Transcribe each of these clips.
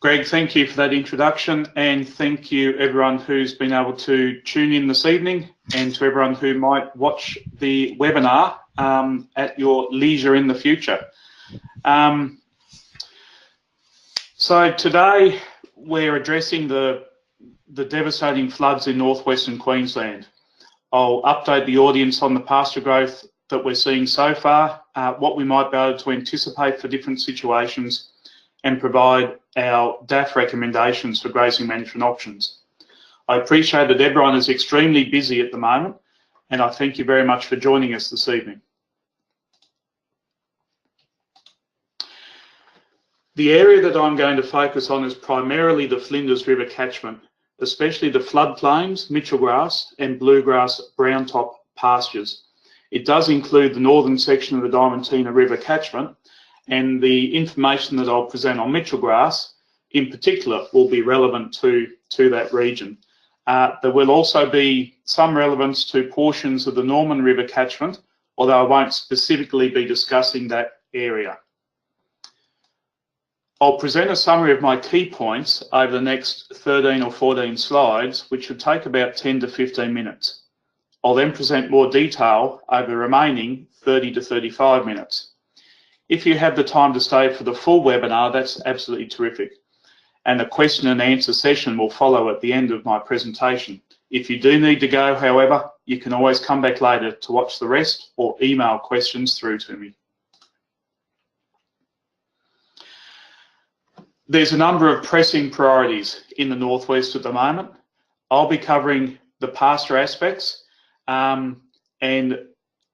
Greg, thank you for that introduction, and thank you everyone who's been able to tune in this evening, and to everyone who might watch the webinar at your leisure in the future. So today we're addressing the devastating floods in northwestern Queensland. I'll update the audience on the pasture growth that we're seeing so far, what we might be able to anticipate for different situations, and provide our DAF recommendations for grazing management options. I appreciate that everyone is extremely busy at the moment, and I thank you very much for joining us this evening. The area that I'm going to focus on is primarily the Flinders River catchment, especially the floodplains, mitchell grass and bluegrass-browntop pastures. It does include the northern section of the Diamantina River catchment, and the information that I'll present on mitchell grass in particular will be relevant to that region. There will also be some relevance to portions of the Norman River catchment, although I won't specifically be discussing that area. I'll present a summary of my key points over the next 13 or 14 slides, which should take about 10 to 15 minutes. I'll then present more detail over the remaining 30 to 35 minutes. If you have the time to stay for the full webinar, that's absolutely terrific. And a question and answer session will follow at the end of my presentation. If you do need to go, however, you can always come back later to watch the rest or email questions through to me. There's a number of pressing priorities in the northwest at the moment. I'll be covering the pasture aspects, and I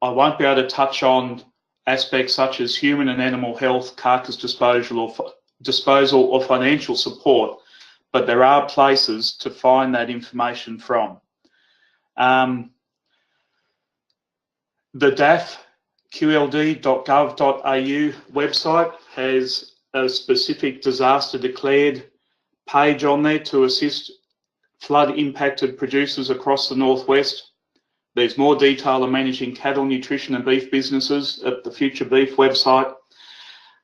won't be able to touch on aspects such as human and animal health, carcass disposal or financial support, but there are places to find that information from. The DAF qld.gov.au website has a specific disaster declared page on there to assist flood impacted producers across the northwest. There's more detail on managing cattle, nutrition and beef businesses at the Future Beef website.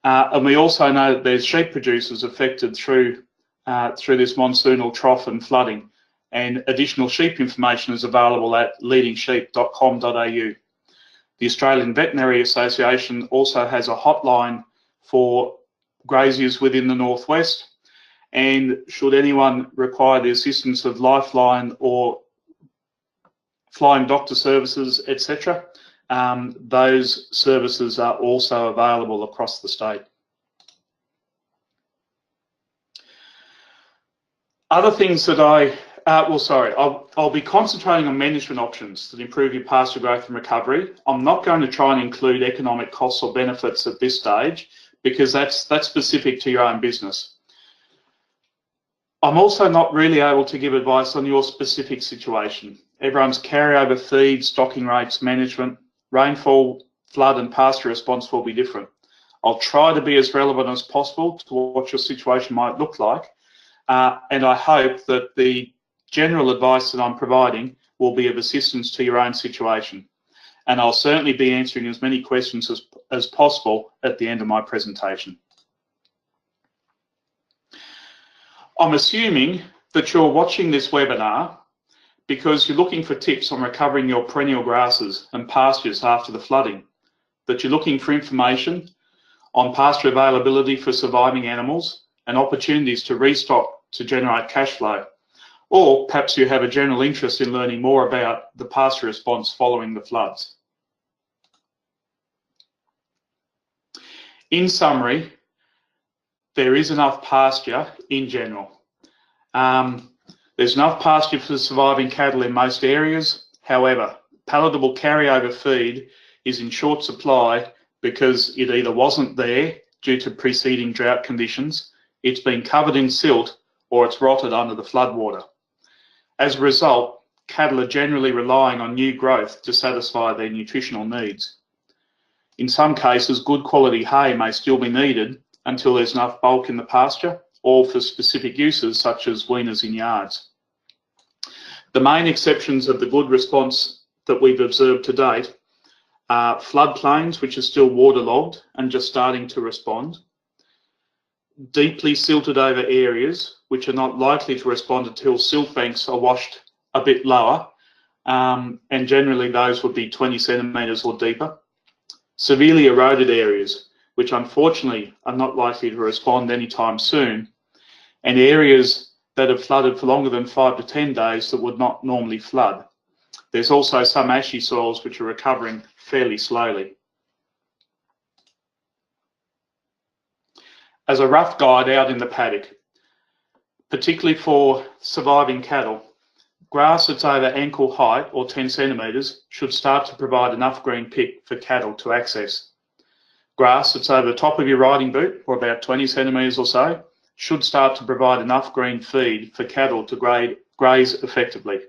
And we also know that there's sheep producers affected through this monsoonal trough and flooding, and additional sheep information is available at leadingsheep.com.au. The Australian Veterinary Association also has a hotline for graziers within the northwest, and should anyone require the assistance of Lifeline or flying doctor services, etc., those services are also available across the state. Other things that I'll be concentrating on management options that improve your pasture growth and recovery. I'm not going to try and include economic costs or benefits at this stage, because that's specific to your own business. I'm also not really able to give advice on your specific situation. Everyone's carryover feed, stocking rates, management, rainfall, flood and pasture response will be different. I'll try to be as relevant as possible to what your situation might look like, and I hope that the general advice that I'm providing will be of assistance to your own situation. And I'll certainly be answering as many questions as possible at the end of my presentation. I'm assuming that you're watching this webinar because you're looking for tips on recovering your perennial grasses and pastures after the flooding, that you're looking for information on pasture availability for surviving animals and opportunities to restock to generate cash flow, or perhaps you have a general interest in learning more about the pasture response following the floods. In summary, there is enough pasture in general. There's enough pasture for surviving cattle in most areas. However, palatable carryover feed is in short supply because it either wasn't there due to preceding drought conditions, it's been covered in silt, or it's rotted under the floodwater. As a result, cattle are generally relying on new growth to satisfy their nutritional needs. In some cases, good quality hay may still be needed until there's enough bulk in the pasture, or for specific uses such as weaners in yards. The main exceptions of the good response that we've observed to date are floodplains, which are still waterlogged and just starting to respond, deeply silted over areas which are not likely to respond until silt banks are washed a bit lower, and generally those would be 20 centimetres or deeper. Severely eroded areas, which unfortunately are not likely to respond anytime soon, and areas that have flooded for longer than 5 to 10 days that would not normally flood. There's also some ashy soils which are recovering fairly slowly. As a rough guide out in the paddock, particularly for surviving cattle, grass that's over ankle height or 10 centimetres should start to provide enough green pick for cattle to access. Grass that's over the top of your riding boot, or about 20 centimetres or so, should start to provide enough green feed for cattle to graze effectively.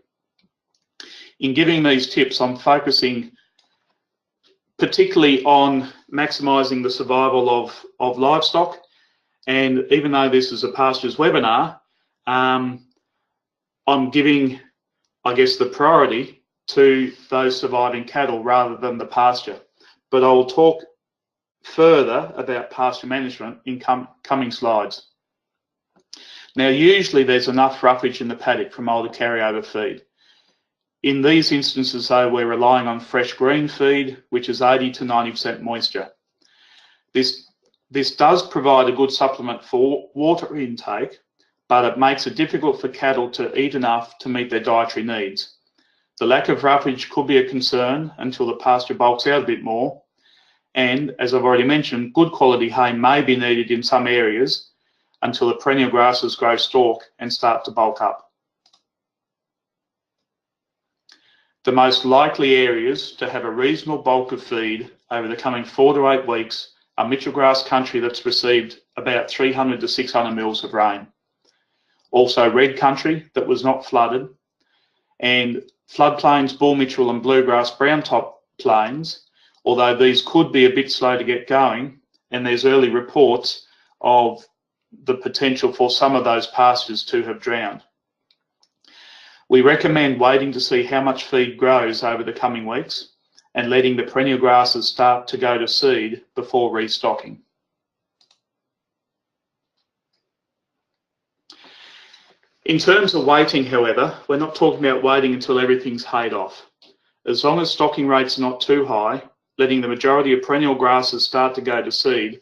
In giving these tips, I'm focusing particularly on maximising the survival of livestock. And even though this is a pastures webinar, I'm giving, I guess, the priority to those surviving cattle rather than the pasture. But I will talk further about pasture management in coming slides. Now, usually there's enough roughage in the paddock from older carryover feed. In these instances, though, we're relying on fresh green feed, which is 80 to 90% moisture. This does provide a good supplement for water intake, but it makes it difficult for cattle to eat enough to meet their dietary needs. The lack of roughage could be a concern until the pasture bulks out a bit more, and as I've already mentioned, good quality hay may be needed in some areas until the perennial grasses grow stalk and start to bulk up. The most likely areas to have a reasonable bulk of feed over the coming 4 to 8 weeks are mitchell grass country that's received about 300 to 600 mils of rain. Also red country that was not flooded, and floodplains, bull mitchell and bluegrass-browntop plains, although these could be a bit slow to get going, and there's early reports of the potential for some of those pastures to have drowned. We recommend waiting to see how much feed grows over the coming weeks and letting the perennial grasses start to go to seed before restocking. In terms of waiting, however, we're not talking about waiting until everything's hayed off. As long as stocking rates are not too high, letting the majority of perennial grasses start to go to seed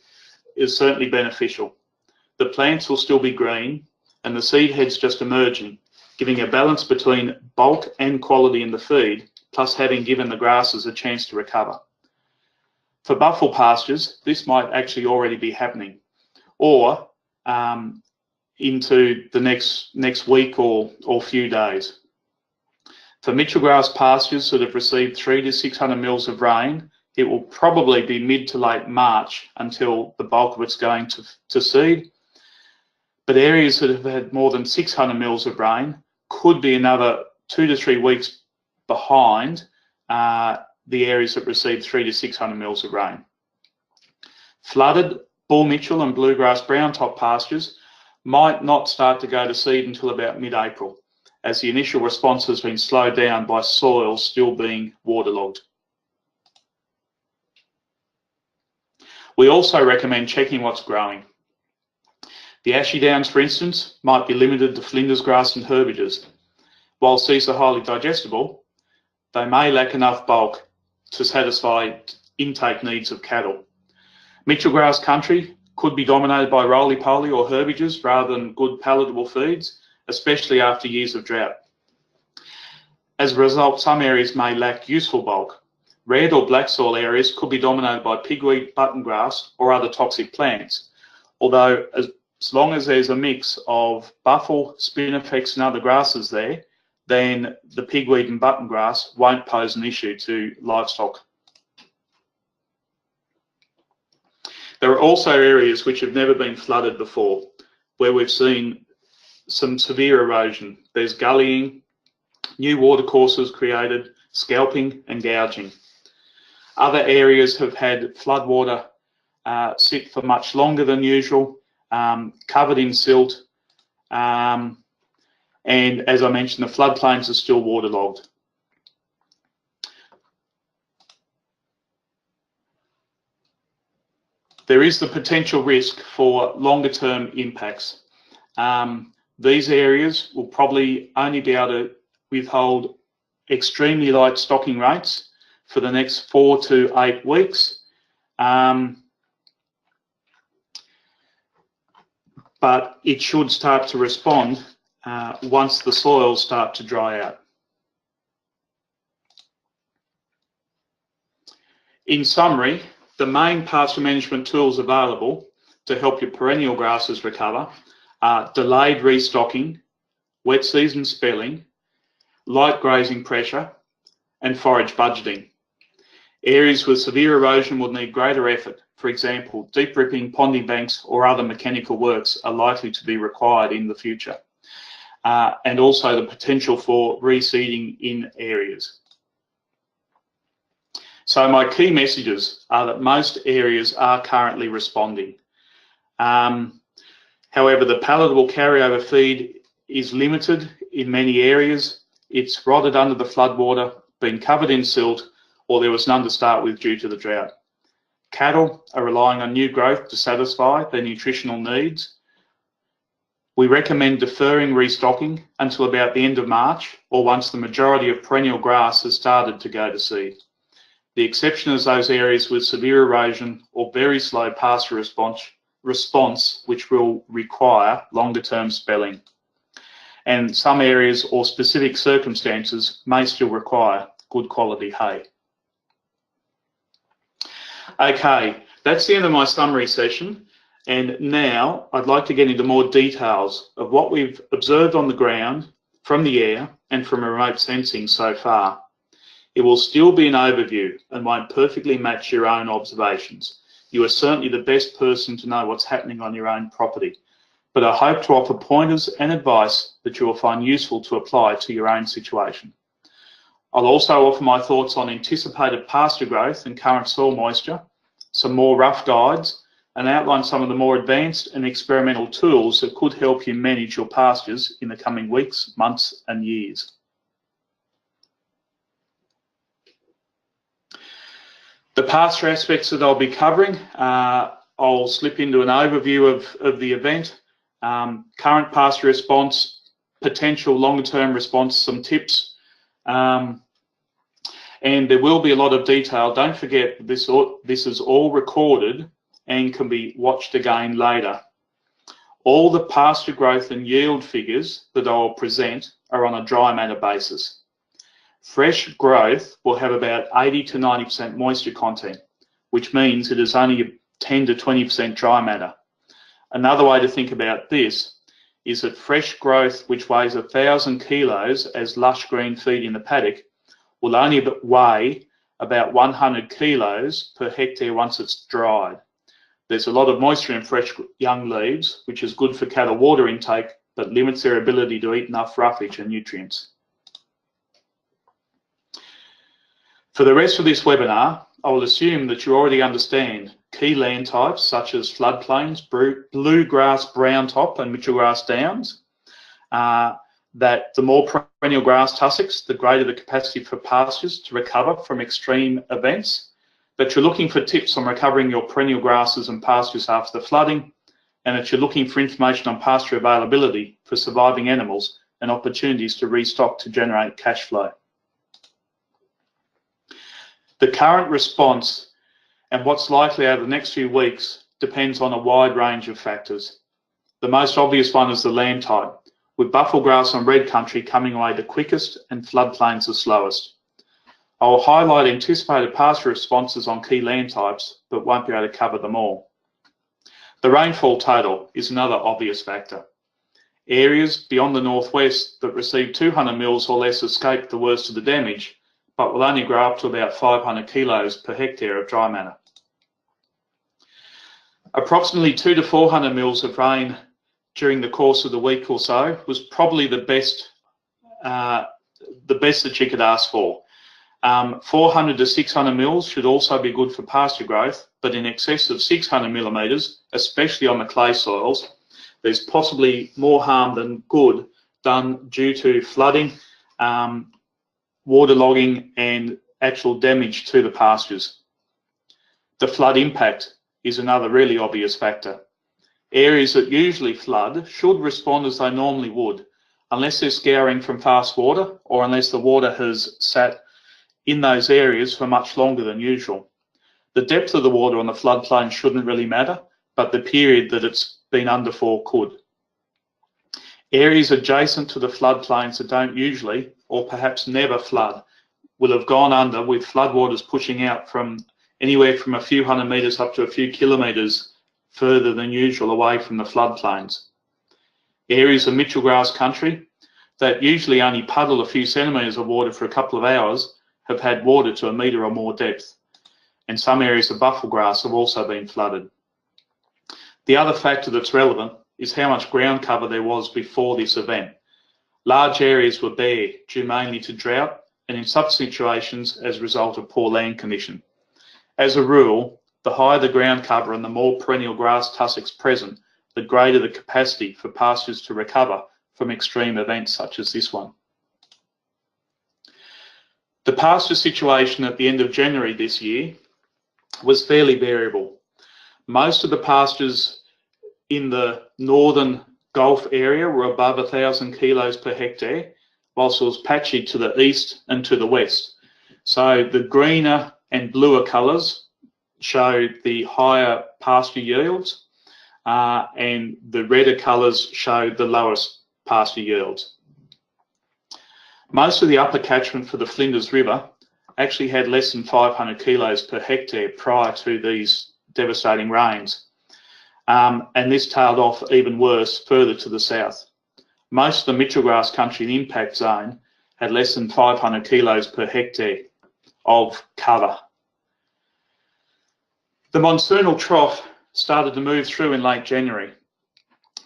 is certainly beneficial. The plants will still be green and the seed head's just emerging, giving a balance between bulk and quality in the feed, plus having given the grasses a chance to recover. For buffel pastures, this might actually already be happening, or into the next week or few days. For mitchell grass pastures that have received 300 to 600 mils of rain, it will probably be mid to late March until the bulk of it's going to seed. But areas that have had more than 600 mils of rain could be another 2 to 3 weeks behind the areas that received 300 to 600 mils of rain. Flooded bull mitchell and bluegrass-browntop pastures might not start to go to seed until about mid-April, as the initial response has been slowed down by soil still being waterlogged. We also recommend checking what's growing. The ashy downs, for instance, might be limited to flinders grass and herbages. Whilst these are highly digestible, they may lack enough bulk to satisfy intake needs of cattle. Mitchell grass country could be dominated by roly-poly or herbages rather than good palatable feeds, especially after years of drought. As a result, some areas may lack useful bulk. Red or black soil areas could be dominated by pigweed, buttongrass or other toxic plants, although as long as there's a mix of buffel, spinifex and other grasses there, then the pigweed and buttongrass won't pose an issue to livestock. There are also areas which have never been flooded before, where we've seen some severe erosion. There's gullying, new watercourses created, scalping and gouging. Other areas have had floodwater sit for much longer than usual, covered in silt, and as I mentioned, the floodplains are still waterlogged. There is the potential risk for longer term impacts. These areas will probably only be able to withhold extremely light stocking rates for the next 4 to 8 weeks. But it should start to respond once the soils start to dry out. In summary, the main pasture management tools available to help your perennial grasses recover are delayed restocking, wet season spelling, light grazing pressure, and forage budgeting. Areas with severe erosion will need greater effort. For example, deep ripping, ponding banks or other mechanical works are likely to be required in the future. And also the potential for reseeding in areas. So my key messages are that most areas are currently responding. However, the palatable carryover feed is limited in many areas. It's rotted under the floodwater, been covered in silt, or there was none to start with due to the drought. Cattle are relying on new growth to satisfy their nutritional needs. We recommend deferring restocking until about the end of March or once the majority of perennial grass has started to go to seed. The exception is those areas with severe erosion or very slow pasture response, which will require longer term spelling. And some areas or specific circumstances may still require good quality hay. Okay, that's the end of my summary session. And now I'd like to get into more details of what we've observed on the ground, from the air and from remote sensing so far. It will still be an overview and won't perfectly match your own observations. You are certainly the best person to know what's happening on your own property, but I hope to offer pointers and advice that you will find useful to apply to your own situation. I'll also offer my thoughts on anticipated pasture growth and current soil moisture, some more rough guides, and outline some of the more advanced and experimental tools that could help you manage your pastures in the coming weeks, months, and years. The pasture aspects that I'll be covering, I'll slip into an overview of the event, current pasture response, potential longer-term response, some tips, and there will be a lot of detail. Don't forget, this is all recorded and can be watched again later. All the pasture growth and yield figures that I will present are on a dry matter basis. Fresh growth will have about 80 to 90% moisture content, which means it is only 10 to 20% dry matter. Another way to think about this is that fresh growth, which weighs 1,000 kilos as lush green feed in the paddock, will only weigh about 100 kilos per hectare once it's dried. There's a lot of moisture in fresh young leaves, which is good for cattle water intake, but limits their ability to eat enough roughage and nutrients. For the rest of this webinar, I will assume that you already understand key land types such as floodplains, bluegrass-browntop and mature grass downs, that the more perennial grass tussocks, the greater the capacity for pastures to recover from extreme events, that you're looking for tips on recovering your perennial grasses and pastures after the flooding, and that you're looking for information on pasture availability for surviving animals and opportunities to restock to generate cash flow. The current response and what's likely over the next few weeks depends on a wide range of factors. The most obvious one is the land type, with buffel grass on red country coming away the quickest and floodplains the slowest. I will highlight anticipated pasture responses on key land types, but won't be able to cover them all. The rainfall total is another obvious factor. Areas beyond the northwest that receive 200 mils or less escape the worst of the damage, but will only grow up to about 500 kilos per hectare of dry matter. Approximately 200 to 400 mils of rain during the course of the week or so was probably the best that you could ask for. 400 to 600 mils should also be good for pasture growth, but in excess of 600 millimetres, especially on the clay soils, there's possibly more harm than good done due to flooding, waterlogging and actual damage to the pastures. The flood impact is another really obvious factor. Areas that usually flood should respond as they normally would, unless they're scouring from fast water or unless the water has sat in those areas for much longer than usual. The depth of the water on the floodplain shouldn't really matter, but the period that it's been under for could. Areas adjacent to the floodplains that don't usually, or perhaps never flood, will have gone under with floodwaters pushing out from anywhere from a few hundred metres up to a few kilometres further than usual away from the floodplains. Areas of mitchell grass country that usually only puddle a few centimetres of water for a couple of hours have had water to a metre or more depth, and some areas of buffel grass have also been flooded. The other factor that's relevant is how much ground cover there was before this event. Large areas were bare due mainly to drought and in some situations as a result of poor land condition. As a rule, the higher the ground cover and the more perennial grass tussocks present, the greater the capacity for pastures to recover from extreme events such as this one. The pasture situation at the end of January this year was fairly variable. Most of the pastures in the northern Gulf area were above 1,000 kilos per hectare, whilst it was patchy to the east and to the west. So the greener and bluer colours show the higher pasture yields, and the redder colours show the lowest pasture yields. Most of the upper catchment for the Flinders River actually had less than 500 kilos per hectare prior to these devastating rains. And this tailed off even worse further to the south. Most of the mitchell grass country in the impact zone had less than 500 kilos per hectare of cover. The monsoonal trough started to move through in late January.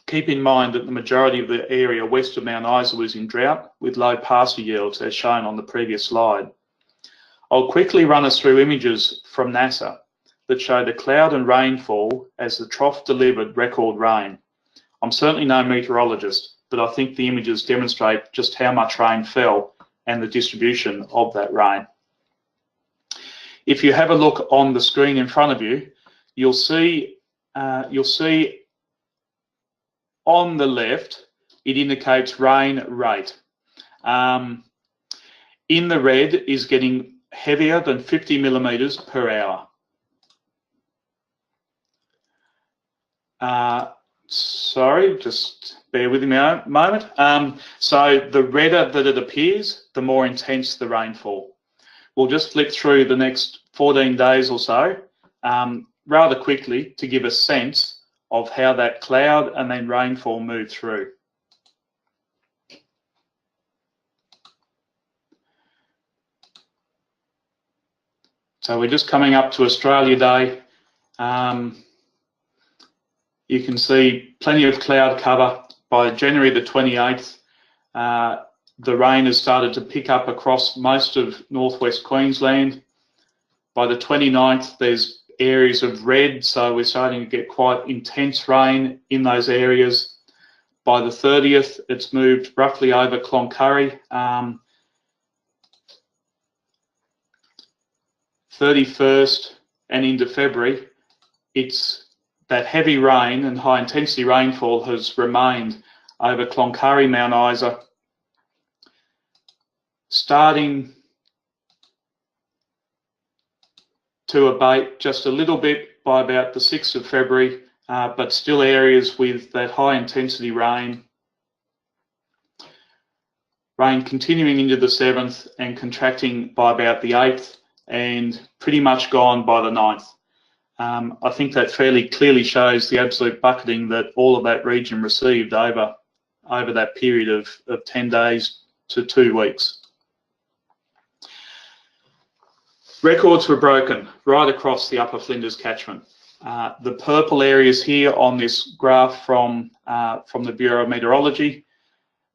Keep in mind that the majority of the area west of Mount Isa was in drought with low pasture yields as shown on the previous slide. I'll quickly run us through images from NASA that show the cloud and rainfall as the trough delivered record rain. I'm certainly no meteorologist, but I think the images demonstrate just how much rain fell and the distribution of that rain. If you have a look on the screen in front of you, you'll see on the left, it indicates rain rate. In the red is getting heavier than 50 millimetres per hour. Sorry, just bear with me a moment. So the redder that it appears, the more intense the rainfall. We'll just flip through the next 14 days or so rather quickly to give a sense of how that cloud and then rainfall move through. So we're just coming up to Australia Day. You can see plenty of cloud cover. By January the 28th, the rain has started to pick up across most of northwest Queensland. By the 29th, there's areas of red, so we're starting to get quite intense rain in those areas. By the 30th, it's moved roughly over Cloncurry. 31st and into February, it's that heavy rain and high intensity rainfall has remained over Cloncurry, Mount Isa, starting to abate just a little bit by about the 6th of February, but still areas with that high intensity rain continuing into the 7th and contracting by about the 8th and pretty much gone by the 9th. I think that fairly clearly shows the absolute bucketing that all of that region received over that period of 10 days to 2 weeks. Records were broken right across the upper Flinders catchment. The purple areas here on this graph from the Bureau of Meteorology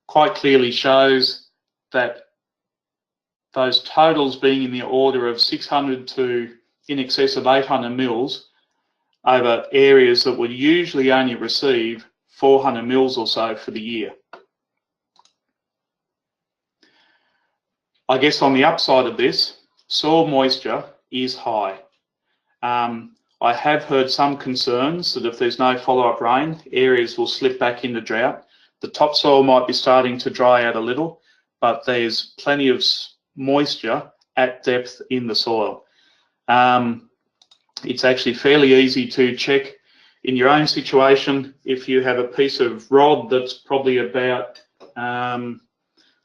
quite clearly shows that those totals being in the order of 600 to in excess of 800 mils over areas that would usually only receive 400 mils or so for the year. I guess on the upside of this, soil moisture is high. I have heard some concerns that if there's no follow-up rain, areas will slip back into drought. The topsoil might be starting to dry out a little, but there's plenty of moisture at depth in the soil. It's actually fairly easy to check in your own situation. If you have a piece of rod that's probably about,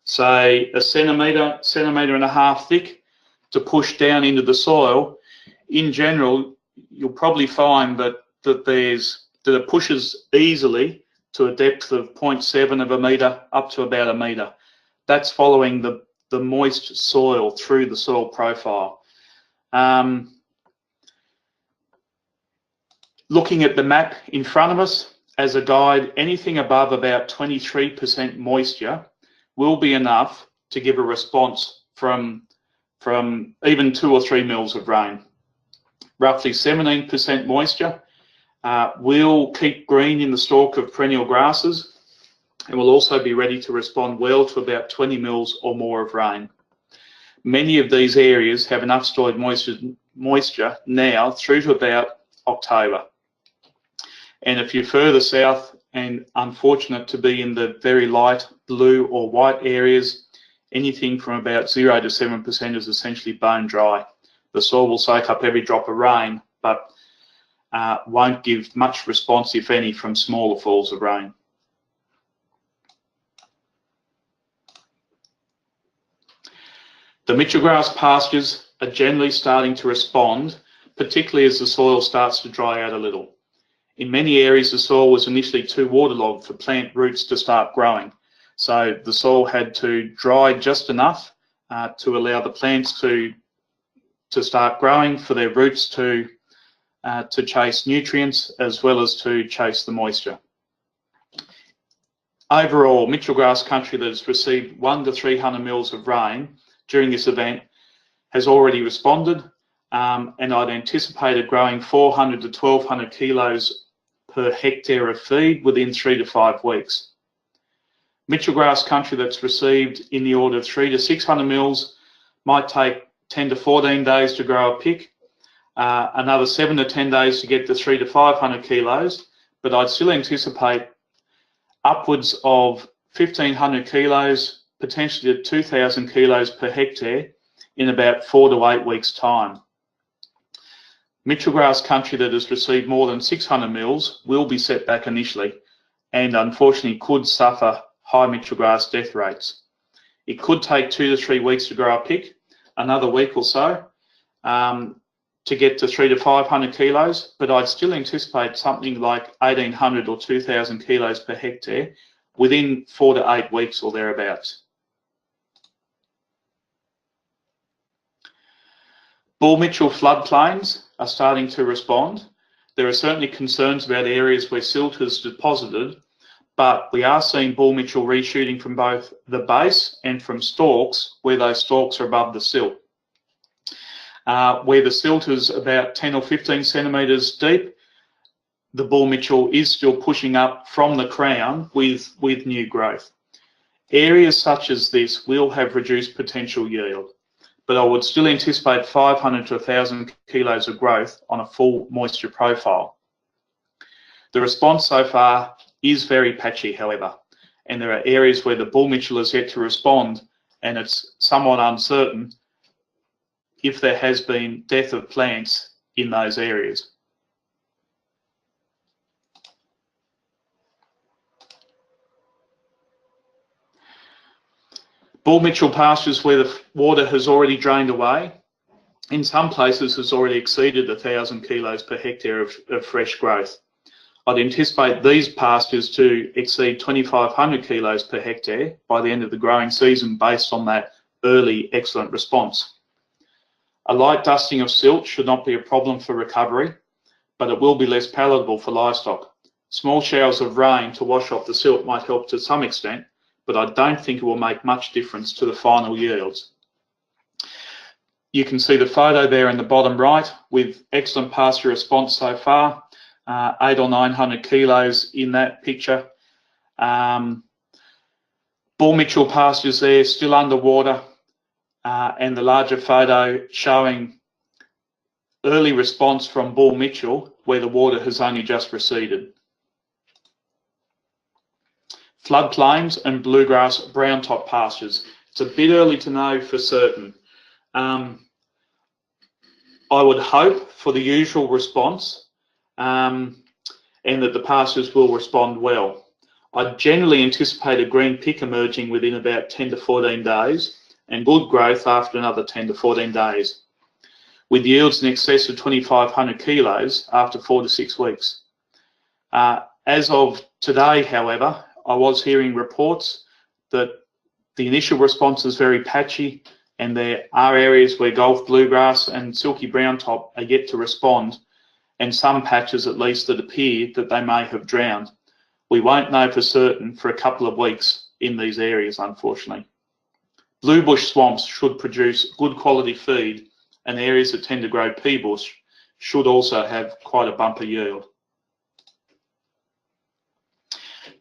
say, a centimetre and a half thick to push down into the soil, in general, you'll probably find that it pushes easily to a depth of 0.7 of a metre up to about a metre. That's following the moist soil through the soil profile. Looking at the map in front of us, as a guide, anything above about 23% moisture will be enough to give a response from even 2 or 3 mils of rain. Roughly 17% moisture will keep green in the stalk of perennial grasses and will also be ready to respond well to about 20 mils or more of rain. Many of these areas have enough stored moisture now through to about October. And if you're further south and unfortunate to be in the very light blue or white areas, anything from about 0 to 7% is essentially bone dry. The soil will soak up every drop of rain, but won't give much response, if any, from smaller falls of rain. The mitchell grass pastures are generally starting to respond, particularly as the soil starts to dry out a little. In many areas, the soil was initially too waterlogged for plant roots to start growing. So the soil had to dry just enough to allow the plants to start growing, for their roots to chase nutrients as well as to chase the moisture. Overall, mitchell grass country that has received 100 to 300 mils of rain during this event has already responded, and I'd anticipated growing 400 to 1200 kilos per hectare of feed within 3 to 5 weeks. Mitchell grass country that's received in the order of 300 to 600 mils might take 10 to 14 days to grow a pick, another 7 to 10 days to get to 300 to 500 kilos, but I'd still anticipate upwards of 1500 kilos, potentially to 2000 kilos per hectare in about 4 to 8 weeks' time. Mitchell grass country that has received more than 600 mils will be set back initially and unfortunately could suffer high mitchell grass death rates. It could take 2 to 3 weeks to grow a pick, another week or so to get to 300 to 500 kilos, but I'd still anticipate something like 1800 or 2000 kilos per hectare within 4 to 8 weeks or thereabouts. Bull Mitchell floodplains are starting to respond. There are certainly concerns about areas where silt is deposited, but we are seeing Bull Mitchell reshooting from both the base and from stalks where those stalks are above the silt. Where the silt is about 10 or 15 centimetres deep, the Bull Mitchell is still pushing up from the crown with new growth. Areas such as this will have reduced potential yield, but I would still anticipate 500 to 1000 kilos of growth on a full moisture profile. The response so far is very patchy, however, and there are areas where the Bull Mitchell is yet to respond, and it's somewhat uncertain if there has been death of plants in those areas. Bull Mitchell pastures where the water has already drained away, in some places has already exceeded 1000 kilos per hectare of fresh growth. I'd anticipate these pastures to exceed 2500 kilos per hectare by the end of the growing season based on that early excellent response. A light dusting of silt should not be a problem for recovery, but it will be less palatable for livestock. Small showers of rain to wash off the silt might help to some extent, but I don't think it will make much difference to the final yields. You can see the photo there in the bottom right with excellent pasture response so far, 800 or 900 kilos in that picture. Bull Mitchell pastures there still underwater, and the larger photo showing early response from Bull Mitchell, where the water has only just receded. Floodplains and bluegrass-browntop pastures. It's a bit early to know for certain. I would hope for the usual response and that the pastures will respond well. I generally anticipate a green pick emerging within about 10 to 14 days and good growth after another 10 to 14 days, with yields in excess of 2,500 kilos after 4 to 6 weeks. As of today, however, I was hearing reports that the initial response is very patchy, and there are areas where Gulf bluegrass and silky browntop are yet to respond, and some patches at least that appear that they may have drowned. We won't know for certain for a couple of weeks in these areas, unfortunately. Blue bush swamps should produce good quality feed, and areas that tend to grow pea bush should also have quite a bumper yield.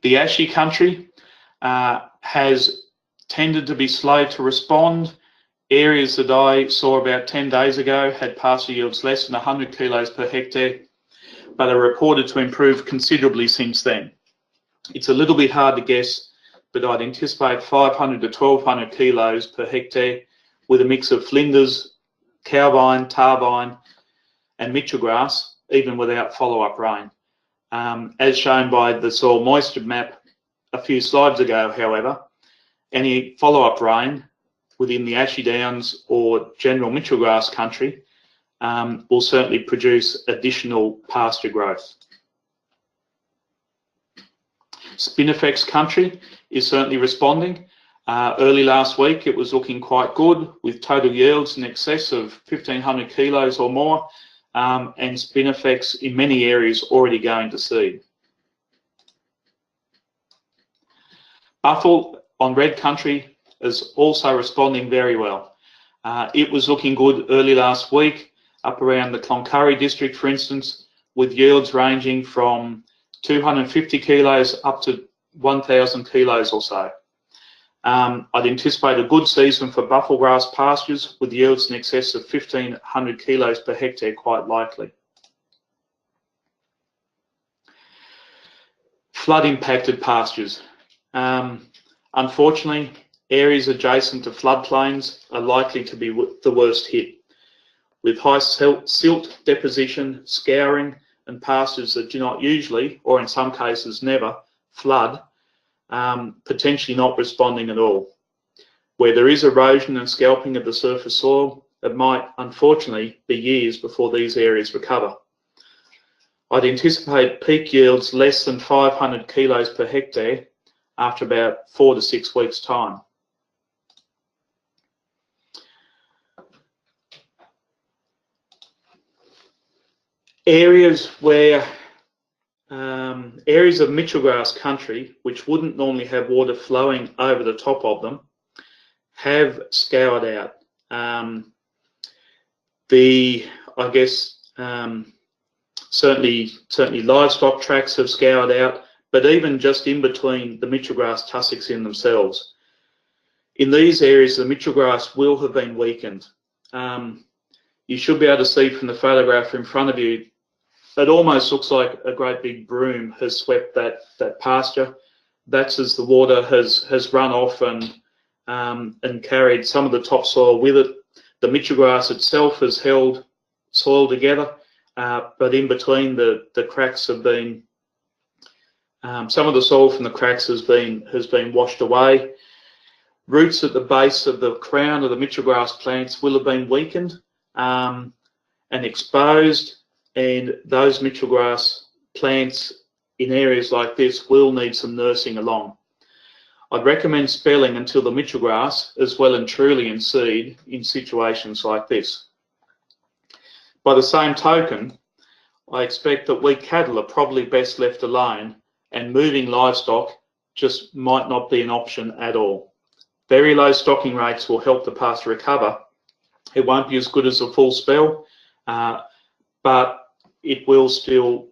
The ashy country has tended to be slow to respond. Areas that I saw about 10 days ago had pasture yields less than 100 kilos per hectare, but are reported to improve considerably since then. It's a little bit hard to guess, but I'd anticipate 500 to 1,200 kilos per hectare with a mix of flinders, cowvine, tarbine, and mitchell grass, even without follow-up rain. As shown by the soil moisture map a few slides ago, however, any follow-up rain within the Ashy Downs or general mitchell grass country will certainly produce additional pasture growth. Spinifex country is certainly responding. Early last week it was looking quite good, with total yields in excess of 1,500 kilos or more, and Spinifex in many areas already going to seed. Buffel on red country is also responding very well. It was looking good early last week, up around the Cloncurry district, for instance, with yields ranging from 250 kilos up to 1,000 kilos or so. I'd anticipate a good season for buffel grass pastures with yields in excess of 1,500 kilos per hectare, quite likely. Flood impacted pastures. Unfortunately, areas adjacent to floodplains are likely to be the worst hit, with high silt deposition, scouring, and pastures that do not usually, or in some cases never, flood, potentially not responding at all. Where there is erosion and scalping of the surface soil, it might unfortunately be years before these areas recover. I'd anticipate peak yields less than 500 kilos per hectare after about 4 to 6 weeks' time. Areas where areas of mitchell grass country, which wouldn't normally have water flowing over the top of them, have scoured out. Certainly livestock tracks have scoured out, but even just in between the mitchell grass tussocks in themselves. In these areas, the mitchell grass will have been weakened. You should be able to see from the photograph in front of you, it almost looks like a great big broom has swept that pasture. That's as the water has run off and carried some of the topsoil with it. The mitchell grass itself has held soil together, but in between the cracks have been, some of the soil from the cracks has been washed away. Roots at the base of the crown of the mitchell grass plants will have been weakened and exposed, and those mitchell grass plants in areas like this will need some nursing along. I'd recommend spelling until the mitchell grass is well and truly in seed in situations like this. By the same token, I expect that weak cattle are probably best left alone, and moving livestock just might not be an option at all. Very low stocking rates will help the pasture recover. It won't be as good as a full spell, but it will still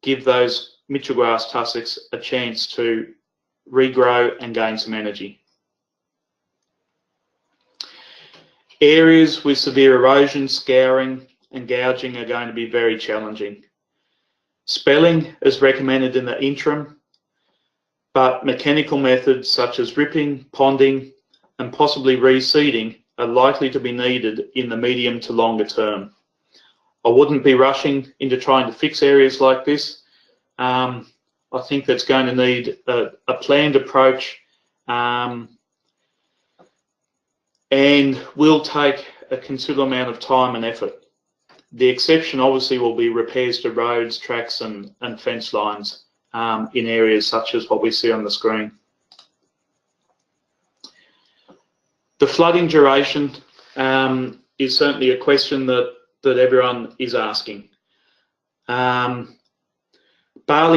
give those mitchell grass tussocks a chance to regrow and gain some energy. Areas with severe erosion, scouring, and gouging are going to be very challenging. Spelling is recommended in the interim, but mechanical methods such as ripping, ponding, and possibly reseeding are likely to be needed in the medium to longer term. I wouldn't be rushing into trying to fix areas like this. I think that's going to need a planned approach, and will take a considerable amount of time and effort. The exception obviously will be repairs to roads, tracks and fence lines in areas such as what we see on the screen. The flooding duration is certainly a question that everyone is asking. Barley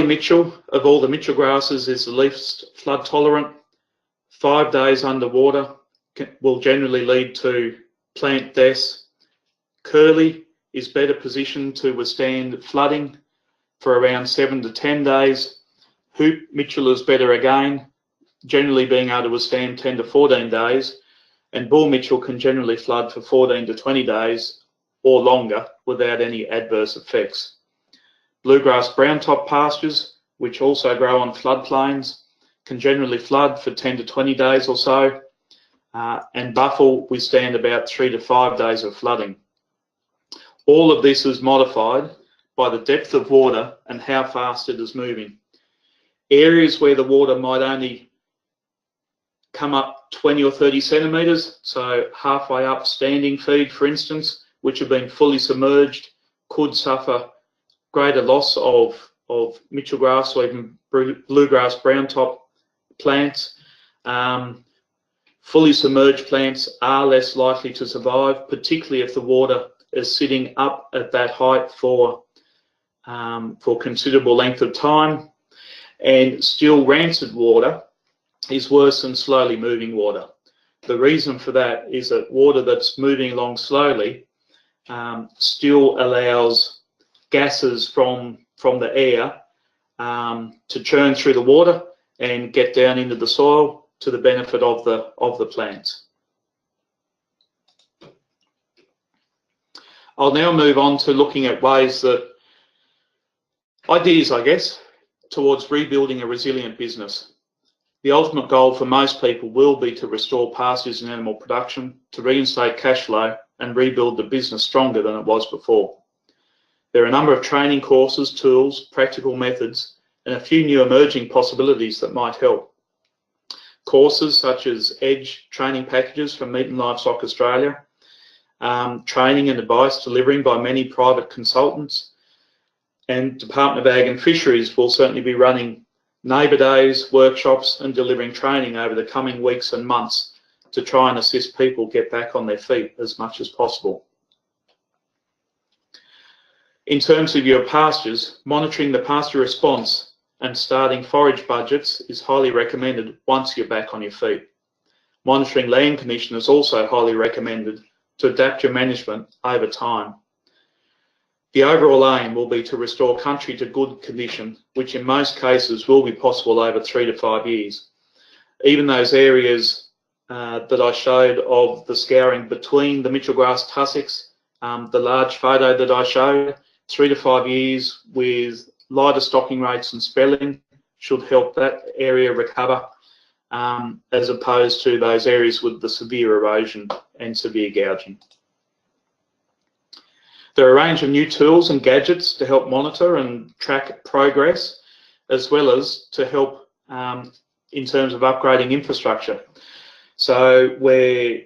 Mitchell, of all the Mitchell grasses, is the least flood tolerant. 5 days underwater will generally lead to plant deaths. Curly is better positioned to withstand flooding for around 7 to 10 days. Hoop Mitchell is better again, generally being able to withstand 10 to 14 days. And Bull Mitchell can generally flood for 14 to 20 days or longer without any adverse effects. Bluegrass-browntop pastures, which also grow on floodplains, can generally flood for 10 to 20 days or so, and Buffle withstand about 3 to 5 days of flooding. All of this is modified by the depth of water and how fast it is moving. Areas where the water might only come up 20 or 30 centimetres, so halfway up standing feed, for instance, which have been fully submerged, could suffer greater loss of Mitchell grass or even bluegrass browntop plants. Fully submerged plants are less likely to survive, particularly if the water is sitting up at that height for considerable length of time. And still rancid water is worse than slowly moving water. The reason for that is that water that's moving along slowly still allows gases from the air to churn through the water and get down into the soil to the benefit of the plants. I'll now move on to looking at ideas, I guess, towards rebuilding a resilient business. The ultimate goal for most people will be to restore pastures and animal production, to reinstate cash flow and rebuild the business stronger than it was before. There are a number of training courses, tools, practical methods, and a few new emerging possibilities that might help. Courses such as EDGE training packages from Meat and Livestock Australia, training and advice delivering by many private consultants, and Department of Ag and Fisheries will certainly be running neighbour days, workshops and delivering training over the coming weeks and months to try and assist people get back on their feet as much as possible. In terms of your pastures, monitoring the pasture response and starting forage budgets is highly recommended once you're back on your feet. Monitoring land condition is also highly recommended to adapt your management over time. The overall aim will be to restore country to good condition, which in most cases will be possible over 3 to 5 years. Even those areas that I showed of the scouring between the Mitchell grass tussocks, the large photo that I showed, 3 to 5 years with lighter stocking rates and spelling should help that area recover, as opposed to those areas with the severe erosion and severe gouging. There are a range of new tools and gadgets to help monitor and track progress, as well as to help in terms of upgrading infrastructure. So where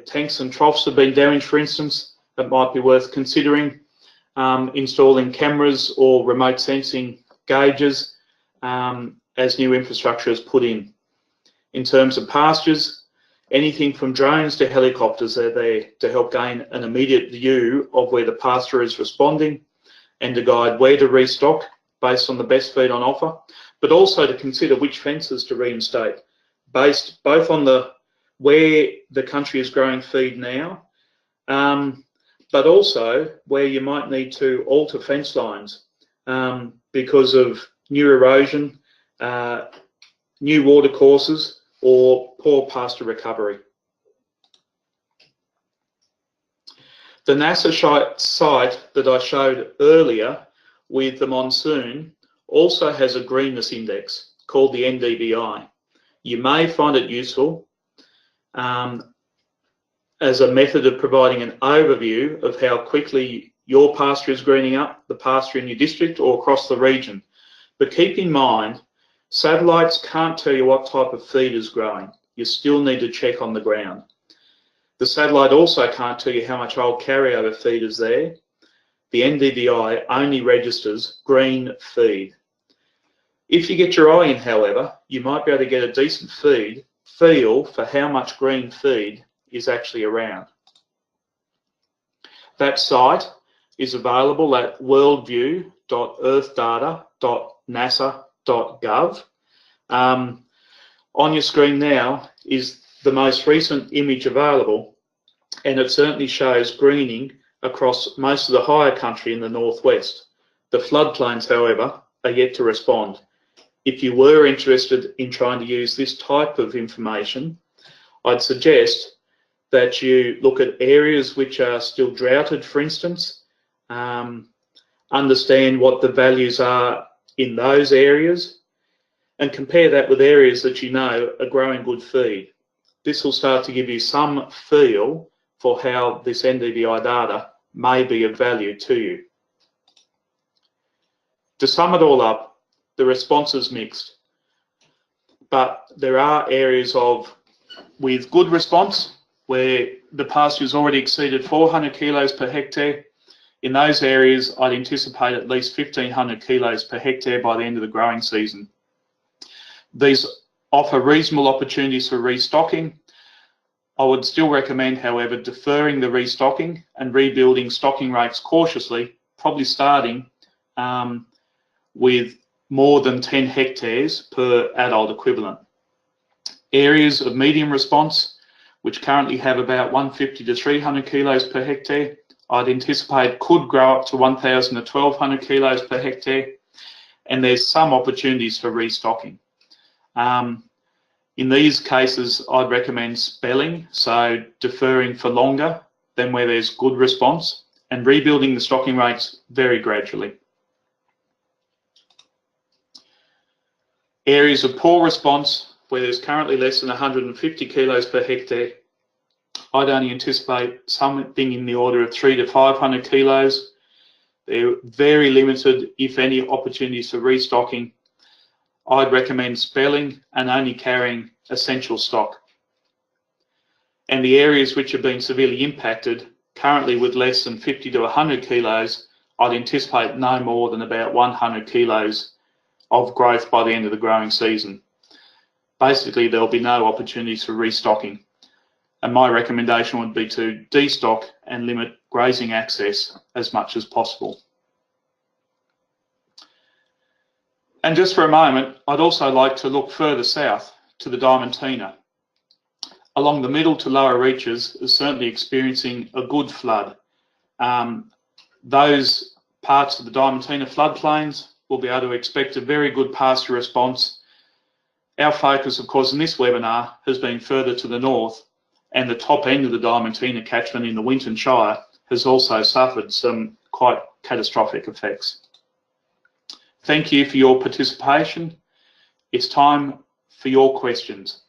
tanks and troughs have been damaged, for instance, it might be worth considering installing cameras or remote sensing gauges as new infrastructure is put in. In terms of pastures, anything from drones to helicopters are there to help gain an immediate view of where the pasture is responding and to guide where to restock based on the best feed on offer, but also to consider which fences to reinstate based both on where the country is growing feed now, but also where you might need to alter fence lines because of new erosion, new water courses, or poor pasture recovery. The NASA site that I showed earlier with the monsoon also has a greenness index called the NDVI. You may find it useful as a method of providing an overview of how quickly your pasture is greening up, the pasture in your district or across the region. But keep in mind, satellites can't tell you what type of feed is growing. You still need to check on the ground. The satellite also can't tell you how much old carryover feed is there. The NDVI only registers green feed. If you get your eye in, however, you might be able to get a decent feel for how much green feed is actually around. That site is available at worldview.earthdata.nasa.gov. On your screen now is the most recent image available, and it certainly shows greening across most of the higher country in the northwest. The floodplains, however, are yet to respond. If you were interested in trying to use this type of information, I'd suggest that you look at areas which are still droughted, for instance, understand what the values are in those areas, and compare that with areas that you know are growing good feed. This will start to give you some feel for how this NDVI data may be of value to you. To sum it all up, the response is mixed, but there are areas with good response where the pasture has already exceeded 400 kilos per hectare. In those areas, I'd anticipate at least 1,500 kilos per hectare by the end of the growing season. These offer reasonable opportunities for restocking. I would still recommend, however, deferring the restocking and rebuilding stocking rates cautiously, probably starting with more than 10 hectares per adult equivalent. Areas of medium response, which currently have about 150 to 300 kilos per hectare, I'd anticipate could grow up to 1,000 to 1,200 kilos per hectare, and there's some opportunities for restocking. In these cases, I'd recommend spelling, so deferring for longer than where there's good response, and rebuilding the stocking rates very gradually. Areas of poor response, where there's currently less than 150 kilos per hectare, I'd only anticipate something in the order of 300 to 500 kilos. They're very limited, if any, opportunities for restocking. I'd recommend spelling and only carrying essential stock. And the areas which have been severely impacted, currently with less than 50 to 100 kilos, I'd anticipate no more than about 100 kilos of growth by the end of the growing season. Basically, there'll be no opportunities for restocking. And my recommendation would be to destock and limit grazing access as much as possible. And just for a moment, I'd also like to look further south to the Diamantina. Along the middle to lower reaches is certainly experiencing a good flood. Those parts of the Diamantina floodplains will be able to expect a very good pasture response. Our focus, of course, in this webinar has been further to the north, and the top end of the Diamantina catchment in the Winton Shire has also suffered some quite catastrophic effects. Thank you for your participation. It's time for your questions.